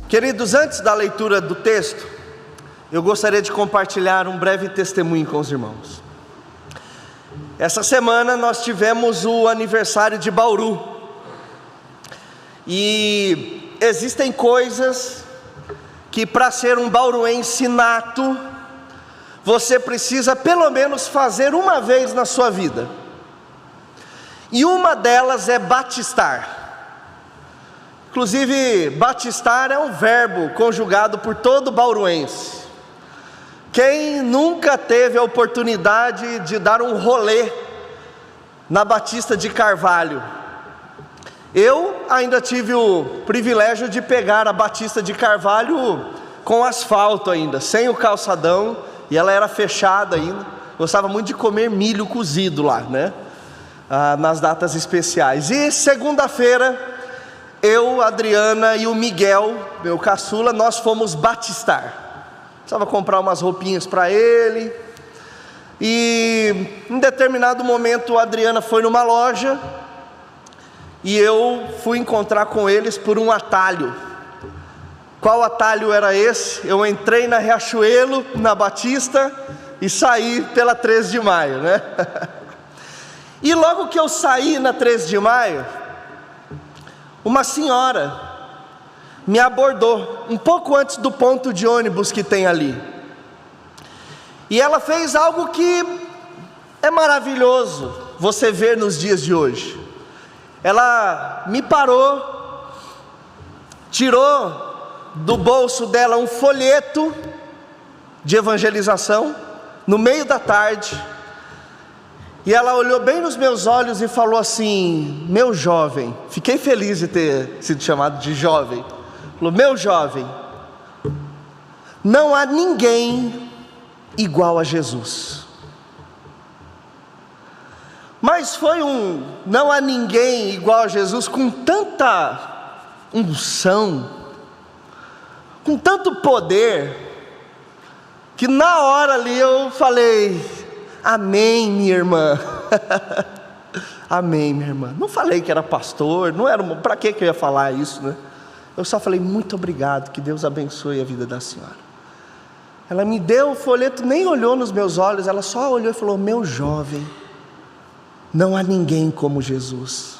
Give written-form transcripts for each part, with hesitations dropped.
Queridos, antes da leitura do texto, eu gostaria de compartilhar um breve testemunho com os irmãos. Essa semana nós tivemos o aniversário de Bauru, e existem coisas que, para ser um bauruense nato, você precisa pelo menos fazer uma vez na sua vida, e uma delas é batistar. Inclusive, batistar é um verbo conjugado por todo bauruense. Quem nunca teve a oportunidade de dar um rolê na Batista de Carvalho? Eu ainda tive o privilégio de pegar a Batista de Carvalho com asfalto ainda, sem o calçadão, e ela era fechada ainda. Gostava muito de comer milho cozido lá, né? Nas datas especiais. E segunda-feira, eu, a Adriana e o Miguel, meu caçula, nós fomos batistar. Precisava comprar umas roupinhas para ele. E em determinado momento a Adriana foi numa loja e eu fui encontrar com eles por um atalho. Qual atalho era esse? Eu entrei na Riachuelo, na Batista, e saí pela 13 de maio, né? E logo que eu saí na 13 de maio, uma senhora me abordou, um pouco antes do ponto de ônibus que tem ali. E ela fez algo que é maravilhoso você ver nos dias de hoje. Ela me parou, tirou do bolso dela um folheto de evangelização, no meio da tarde, e ela olhou bem nos meus olhos e falou assim: meu jovem, fiquei feliz de ter sido chamado de jovem. Falou: meu jovem, não há ninguém igual a Jesus. Mas foi não há ninguém igual a Jesus com tanta unção, com tanto poder, que na hora ali eu falei: amém, minha irmã. Amém, minha irmã. Não falei que era pastor, não era, para que eu ia falar isso, né? Eu só falei: muito obrigado, que Deus abençoe a vida da senhora. Ela me deu o folheto, nem olhou nos meus olhos, ela só olhou e falou: meu jovem, não há ninguém como Jesus.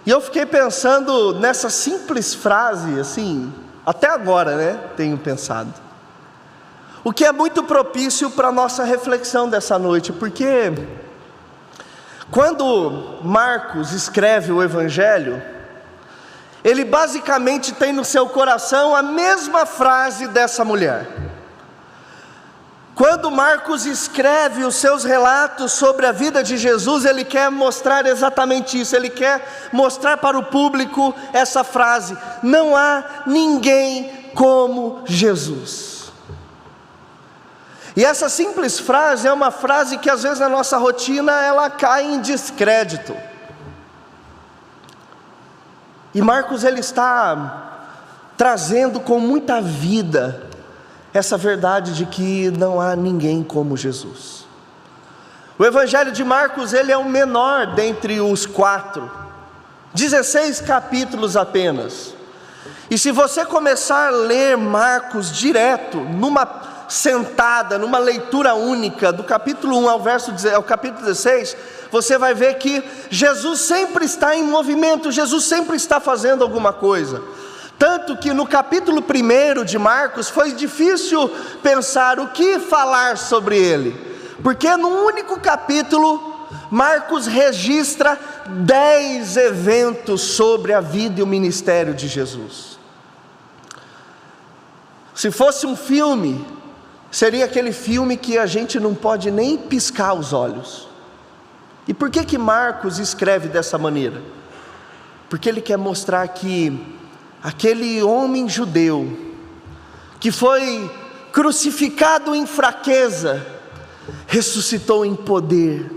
E eu fiquei pensando nessa simples frase, assim, até agora, né, tenho pensado. O que é muito propício para a nossa reflexão dessa noite, porque quando Marcos escreve o Evangelho, ele basicamente tem no seu coração a mesma frase dessa mulher. Quando Marcos escreve os seus relatos sobre a vida de Jesus, ele quer mostrar exatamente isso. Ele quer mostrar para o público essa frase: não há ninguém como Jesus. E essa simples frase é uma frase que às vezes na nossa rotina ela cai em descrédito. E Marcos, ele está trazendo com muita vida essa verdade de que não há ninguém como Jesus. O Evangelho de Marcos, ele é o menor dentre os 4, 16 capítulos apenas. E se você começar a ler Marcos direto, numa sentada, numa leitura única, do capítulo 1 ao capítulo 16, você vai ver que Jesus sempre está em movimento, Jesus sempre está fazendo alguma coisa. Tanto que no capítulo 1 de Marcos foi difícil pensar o que falar sobre ele, porque num único capítulo Marcos registra 10 eventos sobre a vida e o ministério de Jesus. Se fosse um filme, seria aquele filme que a gente não pode nem piscar os olhos. E por que Marcos escreve dessa maneira? Porque ele quer mostrar que aquele homem judeu, que foi crucificado em fraqueza, ressuscitou em poder,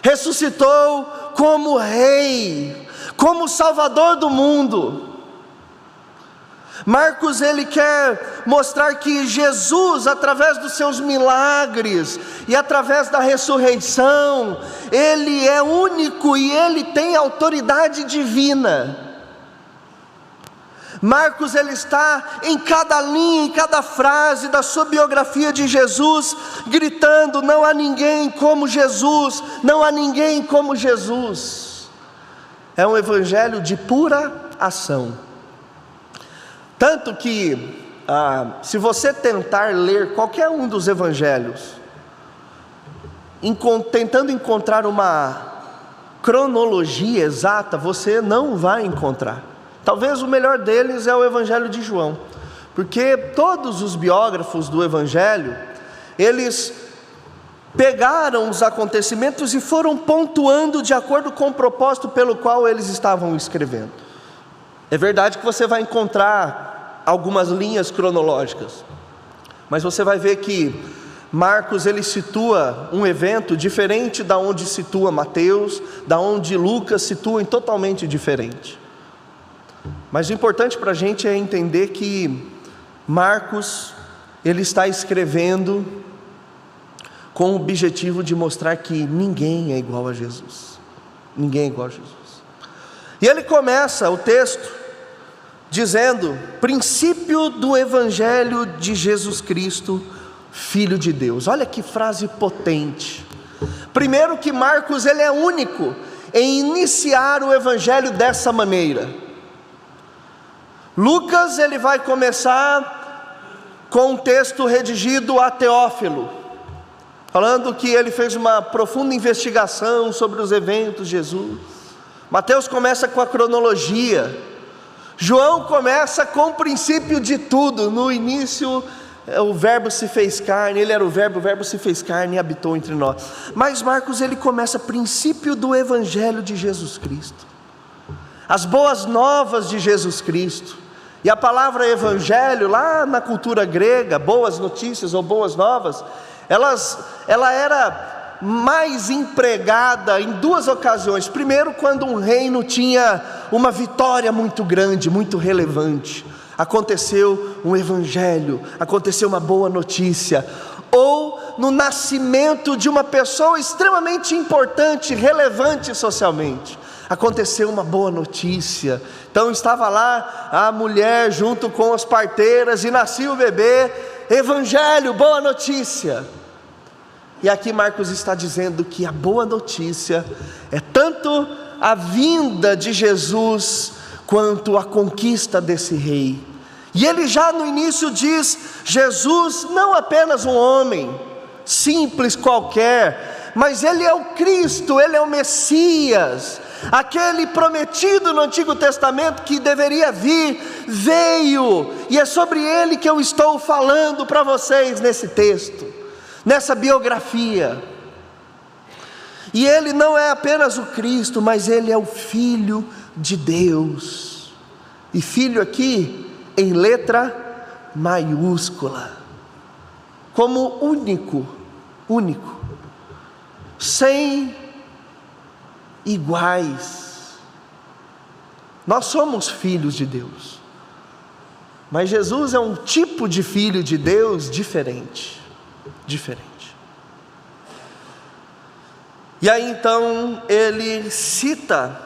ressuscitou como rei, como salvador do mundo. Marcos, ele quer mostrar que Jesus, através dos seus milagres e através da ressurreição, ele é único e ele tem autoridade divina. Marcos ele está em cada linha, em cada frase da sua biografia de Jesus, gritando: não há ninguém como Jesus, não há ninguém como Jesus. É um evangelho de pura ação. Tanto que, se você tentar ler qualquer um dos evangelhos, tentando encontrar uma cronologia exata, você não vai encontrar. Talvez o melhor deles é o Evangelho de João, porque todos os biógrafos do Evangelho, eles pegaram os acontecimentos e foram pontuando de acordo com o propósito pelo qual eles estavam escrevendo. É verdade que você vai encontrar algumas linhas cronológicas, mas você vai ver que Marcos ele situa um evento diferente da onde situa Mateus, da onde Lucas situa totalmente diferente. Mas o importante para a gente é entender que Marcos ele está escrevendo com o objetivo de mostrar que ninguém é igual a Jesus. Ninguém é igual a Jesus. E ele começa o texto dizendo: princípio do Evangelho de Jesus Cristo, Filho de Deus. Olha que frase potente. Primeiro que Marcos ele é único em iniciar o Evangelho dessa maneira. Lucas ele vai começar com um texto redigido a Teófilo, falando que ele fez uma profunda investigação sobre os eventos de Jesus. Mateus começa com a cronologia. João começa com o princípio de tudo. No início o verbo se fez carne, ele era o verbo se fez carne e habitou entre nós. Mas Marcos ele começa princípio do Evangelho de Jesus Cristo, as boas novas de Jesus Cristo. E a palavra evangelho, lá na cultura grega, boas notícias ou boas novas, ela era mais empregada em duas ocasiões. Primeiro, quando um reino tinha uma vitória muito grande, muito relevante, aconteceu um evangelho, aconteceu uma boa notícia. Ou no nascimento de uma pessoa extremamente importante, relevante socialmente, aconteceu uma boa notícia. Então estava lá a mulher junto com as parteiras e nascia o bebê, evangelho, boa notícia. E aqui Marcos está dizendo que a boa notícia é tanto a vinda de Jesus quanto a conquista desse rei. E ele já no início diz: Jesus não apenas um homem simples qualquer, mas ele é o Cristo, ele é o Messias, aquele prometido no Antigo Testamento que deveria vir, veio, e é sobre ele que eu estou falando para vocês nesse texto, nessa biografia. E ele não é apenas o Cristo, mas ele é o Filho de Deus, e filho aqui em letra maiúscula, como único, sem iguais. Nós somos filhos de Deus, mas Jesus é um tipo de filho de Deus diferente. E aí então ele cita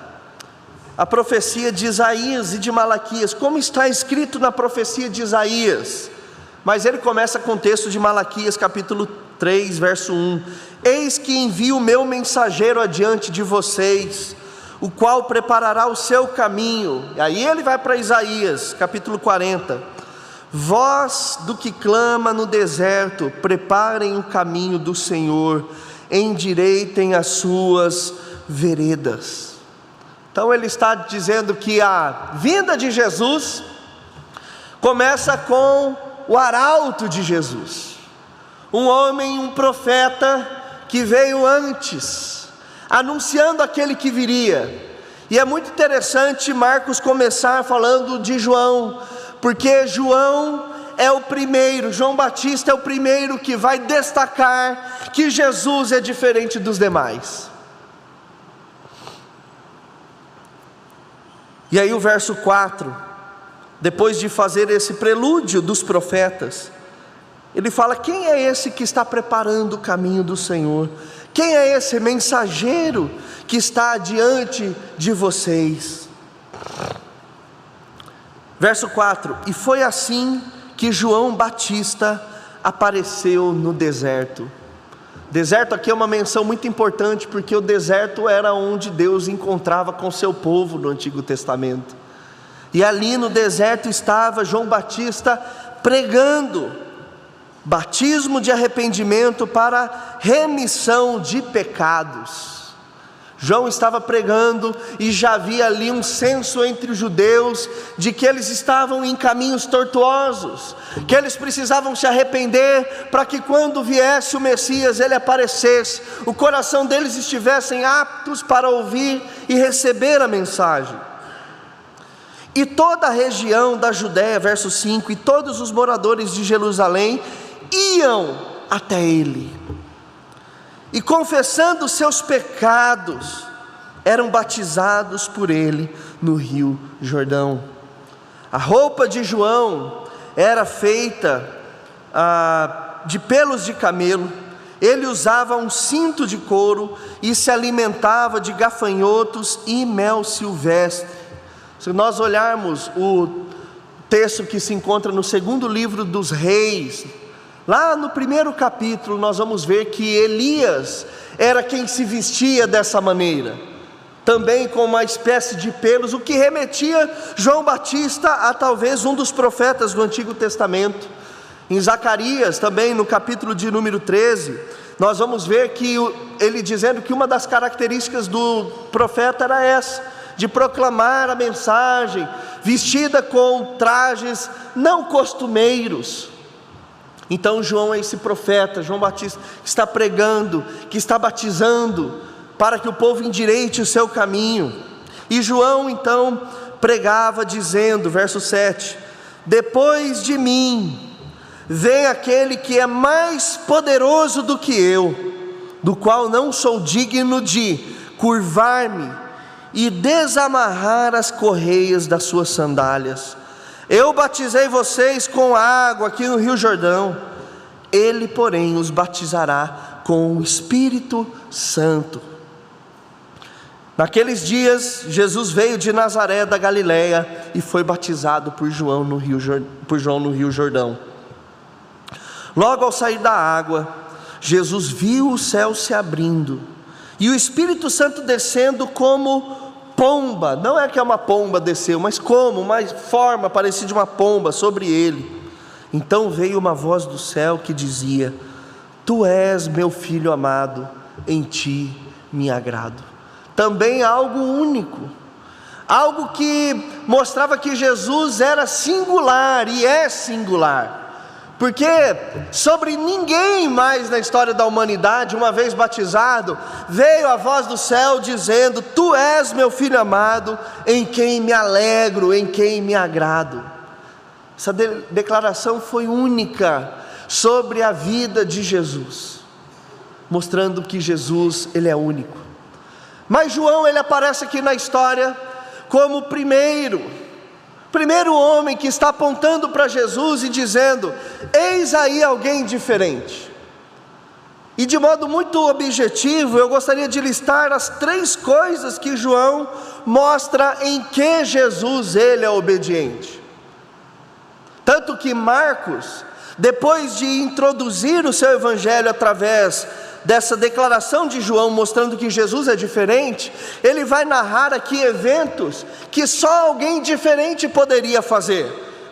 a profecia de Isaías e de Malaquias, como está escrito na profecia de Isaías. Mas ele começa com o texto de Malaquias capítulo 3, verso 1. Eis que envio o meu mensageiro adiante de vocês, o qual preparará o seu caminho. E aí ele vai para Isaías capítulo 40. Voz do que clama no deserto, preparem o caminho do Senhor, endireitem as suas veredas. Então ele está dizendo que a vinda de Jesus começa com o arauto de Jesus, um homem, um profeta que veio antes, anunciando aquele que viria. E é muito interessante Marcos começar falando de João, porque João é o primeiro, João Batista é o primeiro que vai destacar que Jesus é diferente dos demais. E aí o verso 4, depois de fazer esse prelúdio dos profetas, ele fala: quem é esse que está preparando o caminho do Senhor? Quem é esse mensageiro que está diante de vocês? Verso 4: e foi assim que João Batista apareceu no deserto. Deserto aqui é uma menção muito importante, porque o deserto era onde Deus encontrava com seu povo no Antigo Testamento. E ali no deserto estava João Batista pregando batismo de arrependimento para remissão de pecados. João estava pregando e já havia ali um senso entre os judeus de que eles estavam em caminhos tortuosos, que eles precisavam se arrepender para que quando viesse o Messias, ele aparecesse, o coração deles estivessem aptos para ouvir e receber a mensagem. E toda a região da Judéia, verso 5, e todos os moradores de Jerusalém iam até ele, e confessando seus pecados, eram batizados por ele no rio Jordão. A roupa de João era feita de pelos de camelo. Ele usava um cinto de couro e se alimentava de gafanhotos e mel silvestre. Se nós olharmos o texto que se encontra no segundo livro dos Reis, lá no primeiro capítulo, nós vamos ver que Elias era quem se vestia dessa maneira, também com uma espécie de pelos, o que remetia João Batista a talvez um dos profetas do Antigo Testamento. Em Zacarias, também no capítulo de número 13, nós vamos ver que ele dizendo que uma das características do profeta era essa, de proclamar a mensagem, vestida com trajes não costumeiros. Então João é esse profeta, João Batista, que está pregando, que está batizando, para que o povo endireite o seu caminho. E João então pregava dizendo, verso 7, depois de mim vem aquele que é mais poderoso do que eu, do qual não sou digno de curvar-me e desamarrar as correias das suas sandálias. Eu batizei vocês com água aqui no rio Jordão, ele porém os batizará com o Espírito Santo. Naqueles dias, Jesus veio de Nazaré da Galileia e foi batizado por João no rio Jordão. Logo ao sair da água, Jesus viu o céu se abrindo e o Espírito Santo descendo como pomba. Não é que é uma pomba desceu, mas como uma forma parecida de uma pomba sobre ele. Então veio uma voz do céu que dizia: tu és meu filho amado, em ti me agrado. Também algo único, algo que mostrava que Jesus era singular e é singular, porque sobre ninguém mais na história da humanidade, uma vez batizado, veio a voz do céu dizendo: tu és meu filho amado, em quem me alegro, em quem me agrado. Essa declaração foi única sobre a vida de Jesus, mostrando que Jesus, ele é único. Mas João, ele aparece aqui na história como o primeiro homem que está apontando para Jesus e dizendo: eis aí alguém diferente. E de modo muito objetivo, eu gostaria de listar as 3 coisas que João mostra em que Jesus, ele é obediente. Tanto que Marcos, depois de introduzir o seu evangelho através dessa declaração de João, mostrando que Jesus é diferente, ele vai narrar aqui eventos que só alguém diferente poderia fazer,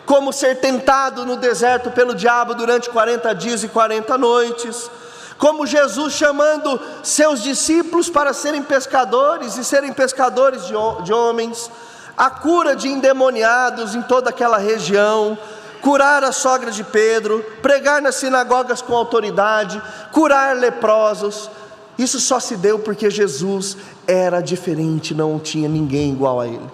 como ser tentado no deserto pelo diabo durante 40 dias e 40 noites, como Jesus chamando seus discípulos para serem pescadores e serem pescadores de homens, a cura de endemoniados em toda aquela região, curar a sogra de Pedro, pregar nas sinagogas com autoridade, curar leprosos. Isso só se deu porque Jesus era diferente, não tinha ninguém igual a ele.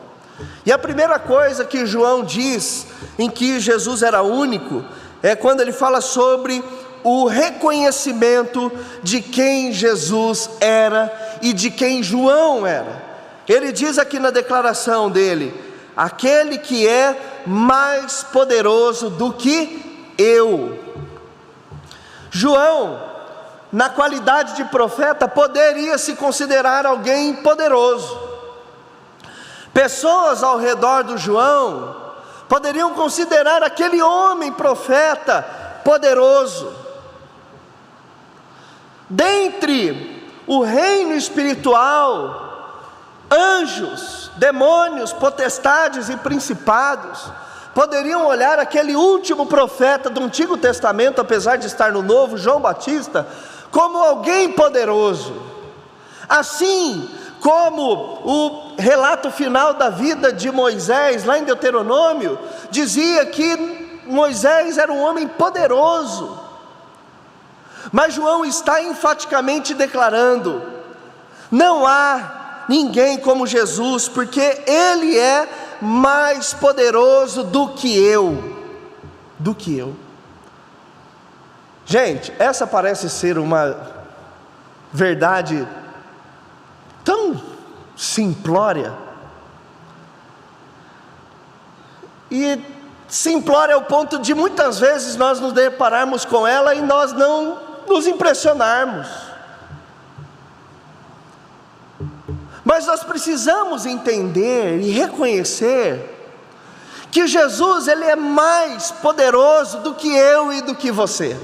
E a primeira coisa que João diz em que Jesus era único é quando ele fala sobre o reconhecimento de quem Jesus era e de quem João era. Ele diz aqui na declaração dele: aquele que é mais poderoso do que eu. João, na qualidade de profeta, poderia se considerar alguém poderoso. Pessoas ao redor do João poderiam considerar aquele homem profeta poderoso. Dentre o reino espiritual, anjos, demônios, potestades e principados poderiam olhar aquele último profeta do Antigo Testamento, apesar de estar no Novo, João Batista, como alguém poderoso. Assim como o relato final da vida de Moisés, lá em Deuteronômio, dizia que Moisés era um homem poderoso. Mas João está enfaticamente declarando: não há ninguém como Jesus, porque Ele é mais poderoso do que eu. Gente, essa parece ser uma verdade tão simplória, e simplória ao ponto de muitas vezes nós nos depararmos com ela e nós não nos impressionarmos. Mas nós precisamos entender e reconhecer que Jesus, Ele é mais poderoso do que eu e do que você.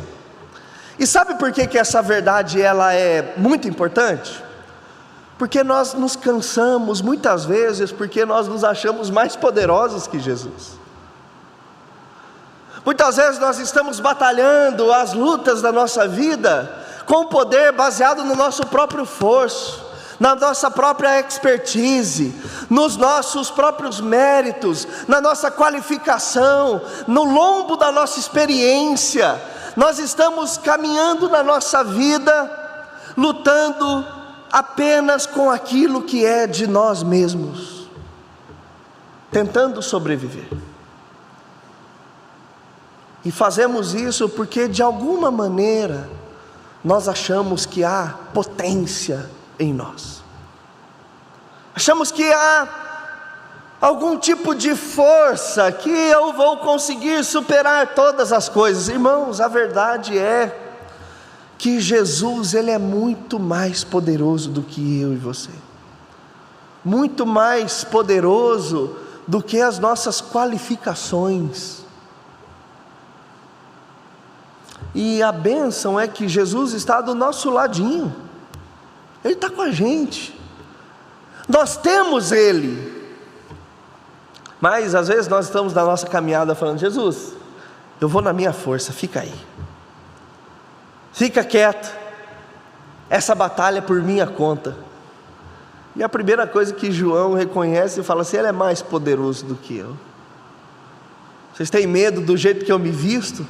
E sabe por que essa verdade ela é muito importante? Porque nós nos cansamos muitas vezes, porque nós nos achamos mais poderosos que Jesus. Muitas vezes nós estamos batalhando as lutas da nossa vida com poder baseado no nosso próprio esforço, na nossa própria expertise, nos nossos próprios méritos, na nossa qualificação, no lombo da nossa experiência. Nós estamos caminhando na nossa vida, lutando apenas com aquilo que é de nós mesmos, tentando sobreviver. E fazemos isso porque de alguma maneira nós achamos que há potência em nós. Achamos que há algum tipo de força que eu vou conseguir superar todas as coisas. Irmãos, a verdade é que Jesus, Ele é muito mais poderoso do que eu e você, muito mais poderoso do que as nossas qualificações. E a bênção é que Jesus está do nosso ladinho, Ele está com a gente, nós temos Ele. Mas às vezes nós estamos na nossa caminhada falando: Jesus, eu vou na minha força, fica aí, fica quieto, essa batalha é por minha conta. E a primeira coisa que João reconhece e fala assim: Ele é mais poderoso do que eu. Vocês têm medo do jeito que eu me visto?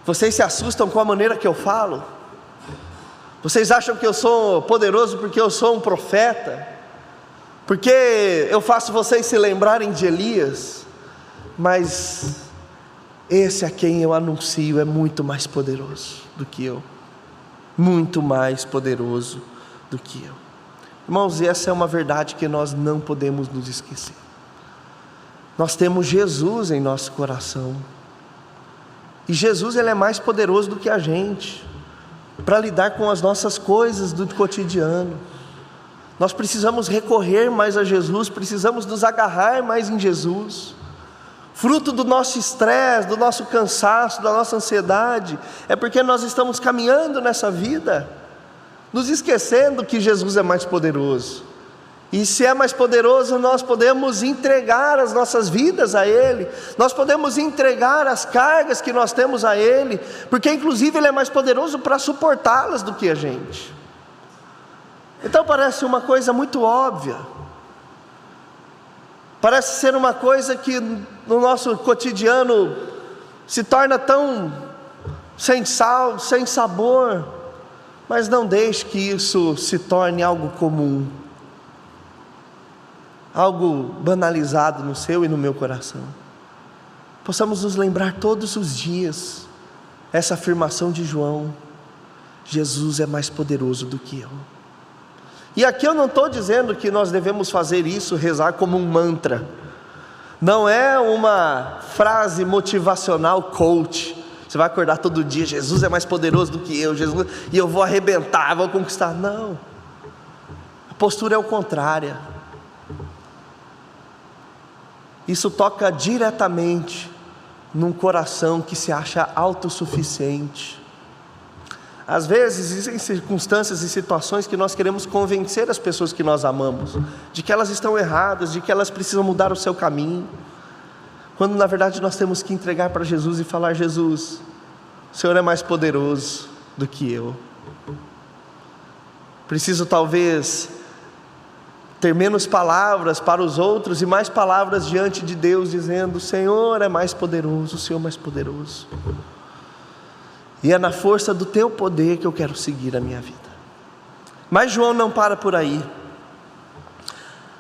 Vocês se assustam com a maneira que eu falo? Vocês acham que eu sou poderoso porque eu sou um profeta? Porque eu faço vocês se lembrarem de Elias? Mas esse a quem eu anuncio é muito mais poderoso do que eu, muito mais poderoso do que eu. Irmãos, essa é uma verdade que nós não podemos nos esquecer. Nós temos Jesus em nosso coração, e Jesus, Ele é mais poderoso do que a gente, para lidar com as nossas coisas do cotidiano. Nós precisamos recorrer mais a Jesus, precisamos nos agarrar mais em Jesus. Fruto do nosso estresse, do nosso cansaço, da nossa ansiedade, é porque nós estamos caminhando nessa vida, nos esquecendo que Jesus é mais poderoso. E se é mais poderoso, nós podemos entregar as nossas vidas a Ele, nós podemos entregar as cargas que nós temos a Ele, porque inclusive Ele é mais poderoso para suportá-las do que a gente. Então parece uma coisa muito óbvia, parece ser uma coisa que no nosso cotidiano se torna tão sem sal, sem sabor, mas não deixe que isso se torne algo comum, algo banalizado no seu e no meu coração. Possamos nos lembrar todos os dias essa afirmação de João: Jesus é mais poderoso do que eu. E aqui eu não estou dizendo que nós devemos fazer isso, rezar como um mantra. Não é uma frase motivacional coach. Você vai acordar todo dia: Jesus é mais poderoso do que eu, Jesus, e eu vou arrebentar, vou conquistar. Não, a postura é o contrária. isso toca diretamente num coração que se acha autossuficiente. Às vezes existem circunstâncias e situações que nós queremos convencer as pessoas que nós amamos de que elas estão erradas, de que elas precisam mudar o seu caminho, quando na verdade nós temos que entregar para Jesus e falar: Jesus, o Senhor é mais poderoso do que eu. Preciso talvez ter menos palavras para os outros e mais palavras diante de Deus, dizendo: o Senhor é mais poderoso, o Senhor é mais poderoso. E é na força do teu poder que eu quero seguir a minha vida. Mas João não para por aí.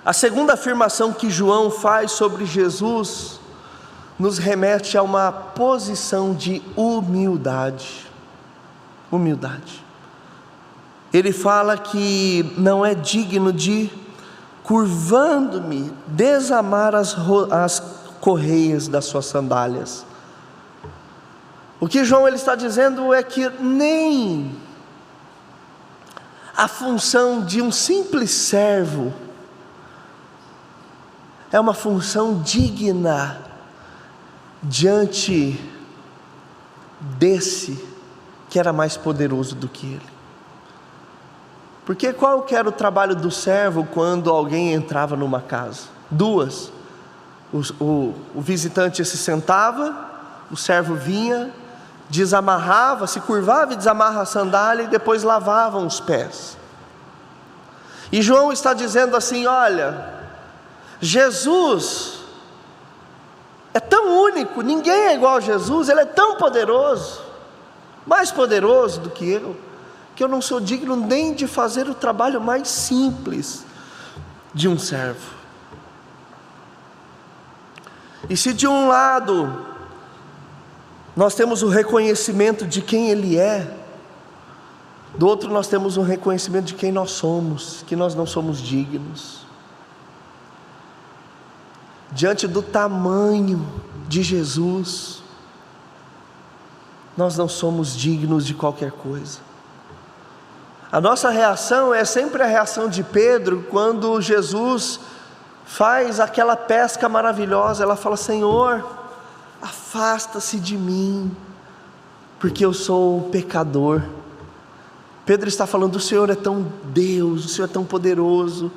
A segunda afirmação que João faz sobre Jesus nos remete a uma posição de humildade. Humildade. Ele fala que não é digno de, curvando-me, desamar as correias das suas sandálias. O que João ele está dizendo é que nem a função de um simples servo é uma função digna diante desse que era mais poderoso do que ele. Porque qual que era o trabalho do servo quando alguém entrava numa casa? Duas: o visitante se sentava, o servo vinha, desamarrava, se curvava e desamarra a sandália e depois lavavam os pés. E João está dizendo assim: olha, Jesus é tão único, ninguém é igual a Jesus, Ele é tão poderoso, mais poderoso do que eu não sou digno nem de fazer o trabalho mais simples de um servo. E se de um lado nós temos o reconhecimento de quem Ele é, do outro nós temos um reconhecimento de quem nós somos, que nós não somos dignos. Diante do tamanho de Jesus, nós não somos dignos de qualquer coisa. A nossa reação é sempre a reação de Pedro, quando Jesus faz aquela pesca maravilhosa. Ela fala: Senhor, afasta-se de mim, porque eu sou pecador. Pedro está falando: o Senhor é tão Deus, o Senhor é tão poderoso,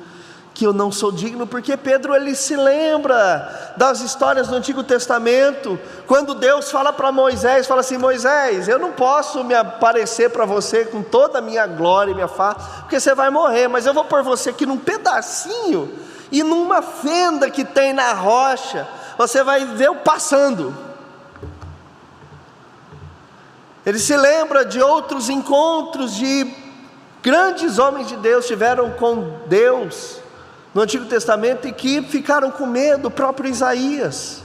que eu não sou digno. Porque Pedro ele se lembra das histórias do Antigo Testamento, quando Deus fala para Moisés, fala assim: Moisés, eu não posso me aparecer para você com toda a minha glória e minha face, porque você vai morrer, mas eu vou pôr você aqui num pedacinho, e numa fenda que tem na rocha, você vai ver eu passando. Ele se lembra de outros encontros de grandes homens de Deus tiveram com Deus no Antigo Testamento e que ficaram com medo. O próprio Isaías,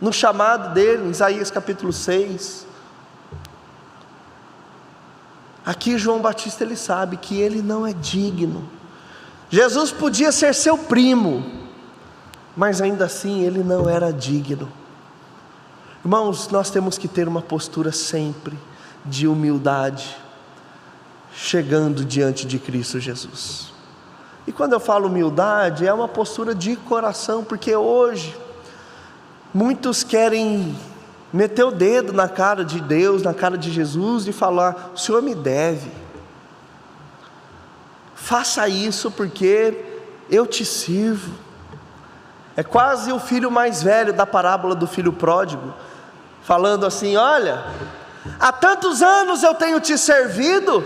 no chamado dele, Isaías capítulo 6. Aqui João Batista ele sabe que ele não é digno. Jesus podia ser seu primo, mas ainda assim ele não era digno. Irmãos, nós temos que ter uma postura sempre de humildade, chegando diante de Cristo Jesus. E quando eu falo humildade, é uma postura de coração, porque hoje muitos querem meter o dedo na cara de Deus, na cara de Jesus e falar: o Senhor me deve, faça isso porque eu te sirvo. É quase o filho mais velho da parábola do filho pródigo, falando assim: olha, há tantos anos eu tenho te servido,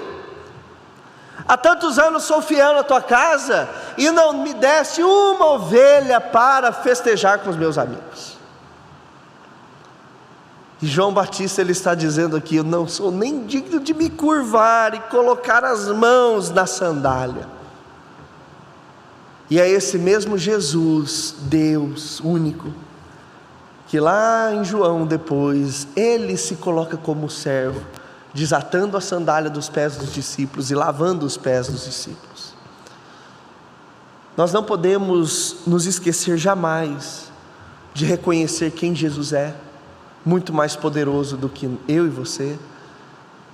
há tantos anos sou fiel na tua casa, e não me deste uma ovelha para festejar com os meus amigos. E João Batista ele está dizendo aqui: eu não sou nem digno de me curvar e colocar as mãos na sandália. E é esse mesmo Jesus, Deus único, que lá em João depois, ele se coloca como servo, desatando a sandália dos pés dos discípulos e lavando os pés dos discípulos. Nós não podemos nos esquecer jamais de reconhecer quem Jesus é, muito mais poderoso do que eu e você,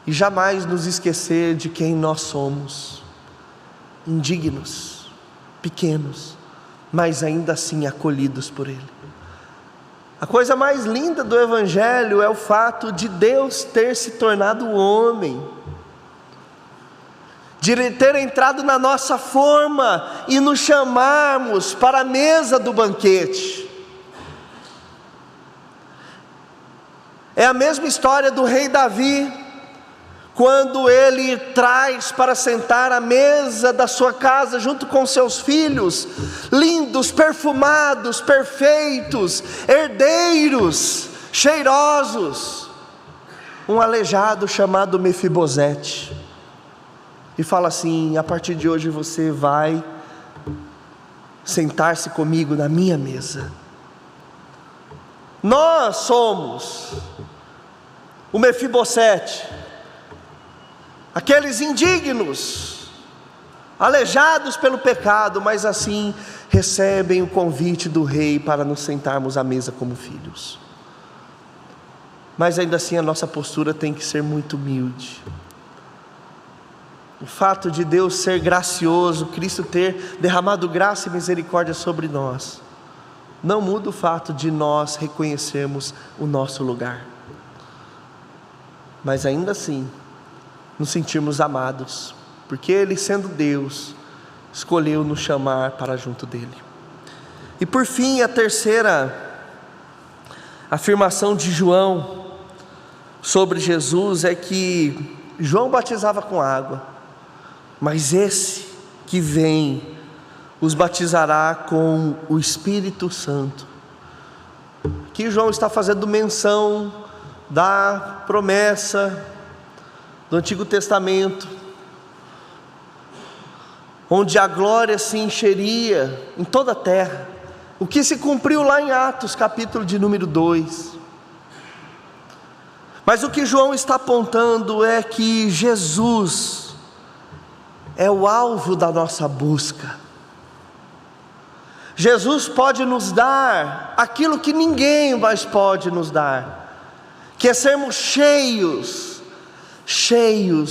e jamais nos esquecer de quem nós somos, indignos, pequenos, mas ainda assim acolhidos por Ele. A coisa mais linda do Evangelho é o fato de Deus ter se tornado homem, de ter entrado na nossa forma e nos chamarmos para a mesa do banquete. É a mesma história do rei Davi, quando ele traz para sentar à mesa da sua casa junto com seus filhos, lindos, perfumados, perfeitos, herdeiros, cheirosos, um aleijado chamado Mefibosete, e fala assim: a partir de hoje você vai sentar-se comigo na minha mesa. Nós somos o Mefibosete, aqueles indignos, aleijados pelo pecado, mas assim recebem o convite do rei para nos sentarmos à mesa como filhos. Mas ainda assim a nossa postura tem que ser muito humilde. O fato de Deus ser gracioso, Cristo ter derramado graça e misericórdia sobre nós, não muda o fato de nós reconhecermos o nosso lugar, mas ainda assim nos sentirmos amados, porque Ele, sendo Deus, escolheu nos chamar para junto dEle. E por fim, a terceira afirmação de João sobre Jesus é que João batizava com água, mas esse que vem os batizará com o Espírito Santo. Aqui João está fazendo menção da promessa do Antigo Testamento, onde a glória se encheria em toda a terra, o que se cumpriu lá em Atos, capítulo de número 2. Mas o que João está apontando é que Jesus é o alvo da nossa busca. Jesus pode nos dar aquilo que ninguém mais pode nos dar, que é sermos cheios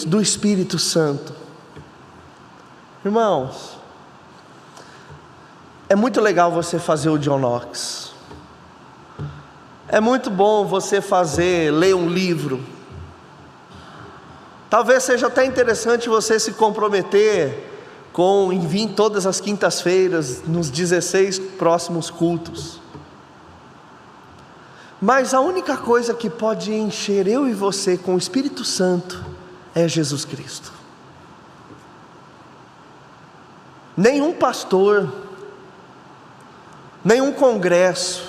do Espírito Santo. Irmãos, é muito legal você fazer o John Knox, é muito bom você ler um livro. Talvez seja até interessante você se comprometer em vir todas as quintas-feiras, nos 16 próximos cultos. Mas a única coisa que pode encher eu e você com o Espírito Santo é Jesus Cristo. Nenhum pastor, nenhum congresso,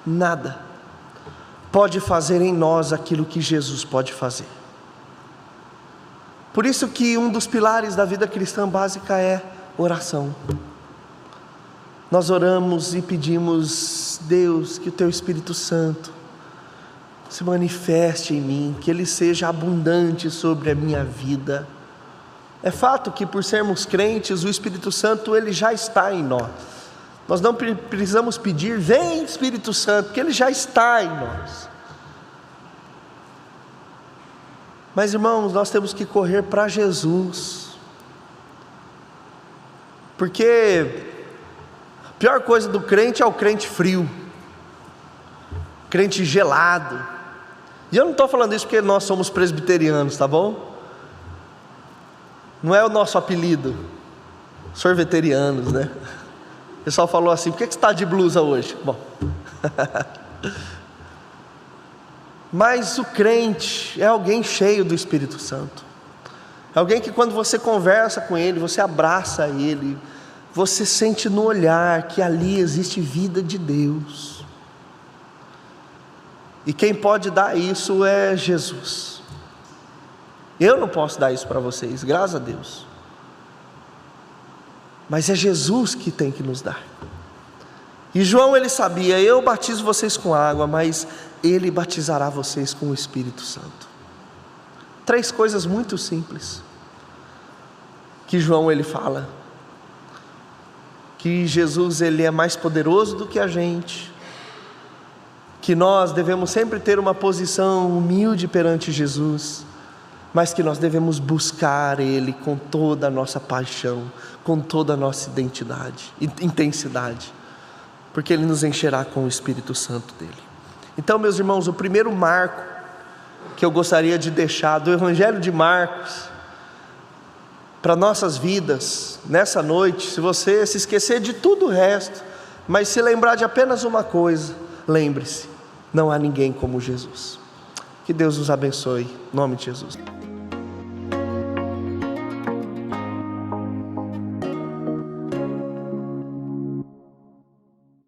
nada pode fazer em nós aquilo que Jesus pode fazer. Por isso que um dos pilares da vida cristã básica é oração. Nós oramos e pedimos: Deus, que o Teu Espírito Santo se manifeste em mim, que Ele seja abundante sobre a minha vida. É fato que por sermos crentes, o Espírito Santo Ele já está em nós. Nós não precisamos pedir: vem Espírito Santo, porque Ele já está em nós. Mas irmãos, nós temos que correr para Jesus, porque a pior coisa do crente é o crente frio, crente gelado. E eu não estou falando isso porque nós somos presbiterianos, tá bom? Não é o nosso apelido, sorveterianos, né? O pessoal falou assim: por que você está de blusa hoje? Bom, mas o crente é alguém cheio do Espírito Santo, é alguém que quando você conversa com ele, você abraça ele, você sente no olhar que ali existe vida de Deus. E quem pode dar isso é Jesus. Eu não posso dar isso para vocês, graças a Deus, mas é Jesus que tem que nos dar. E João, ele sabia: eu batizo vocês com água, mas Ele batizará vocês com o Espírito Santo. 3 coisas muito simples que João ele fala: que Jesus ele é mais poderoso do que a gente, que nós devemos sempre ter uma posição humilde perante Jesus, mas que nós devemos buscar Ele com toda a nossa paixão, com toda a nossa intensidade. porque Ele nos encherá com o Espírito Santo dEle. Então, meus irmãos, o primeiro marco que eu gostaria de deixar do Evangelho de Marcos para nossas vidas, nessa noite, se você se esquecer de tudo o resto, mas se lembrar de apenas uma coisa, lembre-se, não há ninguém como Jesus. Que Deus nos abençoe, em nome de Jesus.